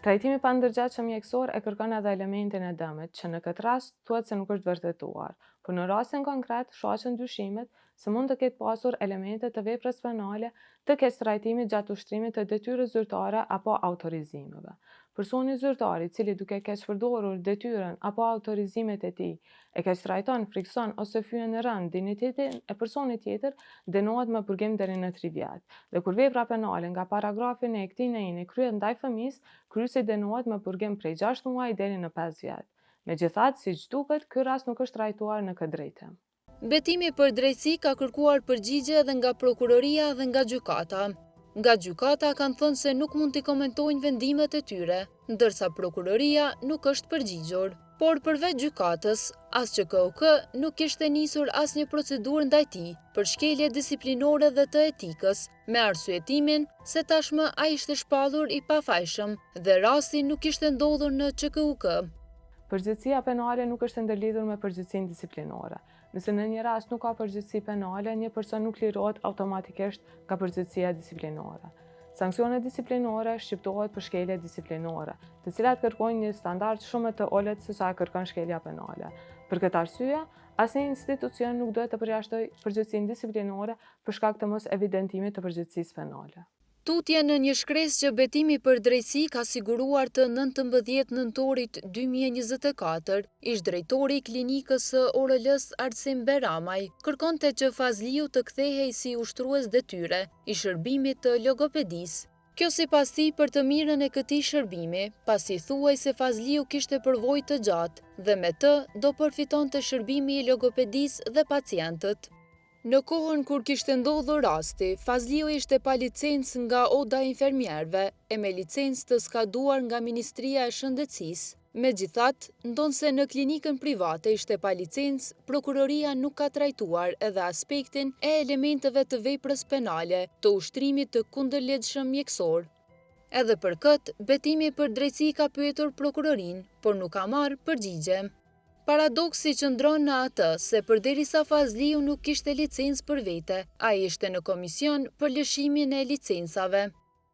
Trajtimi pa ndërgjegjshëm mjekësor e kërkon edhe elementin e dëmit, që në këtë rast thuhet se nuk është vërtetuar, por në rastin konkret shoqen dyshimet se mund të ketë pasur elemente të veprës penale të keqtrajtimit gjatë ushtrimit të detyrës zyrtare apo autorizimeve. Personi zyrtar i cili duke keqpërdorur detyrën apo autorizimet e tij e keqtrajton, frikson ose fyen në rënd dinjitetin e personit tjetër, dënohet me burgim deri në 3 vjet. Dhe kur vepra penale nga paragrafi në këtij neini kryhet ndaj fëmisë, kryesi dënohet me burgim prej 6 muaj deri në 5 vjet. Megjithatë, siç duket, ky rast nuk është trajtuar në këtë drejtim. Betimi për drejtësi ka kërkuar përgjigje edhe nga prokuroria dhe nga gjykata. Nga gjykata kanë thënë se nuk mund t'i komentojnë vendimet e tyre, ndërsa prokuroria nuk është përgjigjur. Por përveç gjykatës, as QKUK nuk kishte nisur asnjë procedurë ndaj tij për shkelje disiplinore dhe të etikës, me arsyetimin se tashmë ai ishte shpallur i pafajshëm dhe rasti nuk kishte ndodhur në QKUK. Përgjegjësia penale nuk është ndërlidhur me përgjegjësinë disiplinore. Nëse në një rast nuk ka përgjegjësi penale, një person nuk lirohet automatikisht nga përgjegjësia disiplinore. Sanksionet disiplinore shqiptohet për shkelje disiplinore, të cilat kërkojnë një standard shumë të ulët se sa kërkon shkelja penale. Për këtë arsye, asnjë institucion nuk duhet të përjashtojë përgjegjësinë disiplinore për shkak të mos evidentimit të përgjegjësisë penale. Tutje në një shkresë që Betimi për drejtësi ka siguruar të 19 nëntorit 2024, ish drejtori i klinikës së ORL-s Arsim Beramaj kërkonte që Fazliu të kthehej si ushtrues detyre i shërbimit të logopedisë. Kjo sipas tij për të mirën e këtij shërbimi, pasi thuaj se Fazliu kishte përvojë të gjatë dhe me të do përfitonte shërbimi i logopedisë dhe pacientët. Në kohën kur kishte ndodhur rasti, Fazliu ishte pa licencë nga Oda e Infermierëve e me licencë të skaduar nga Ministria e Shëndetësisë. Megjithatë, ndonse në klinikën private ishte pa licencë, prokuroria nuk ka trajtuar edhe aspektin e elementeve të veprës penale të ushtrimit të kundërligjshëm mjekësor. Edhe për këtë, Betimi për drejtësi ka pyetur prokurorinë, por nuk ka marrë përgjigje. Paradoksi qëndron në atë se përderisa Fazliu nuk kishte licencë për vete, ai ishte në komision për lëshimin e licencave.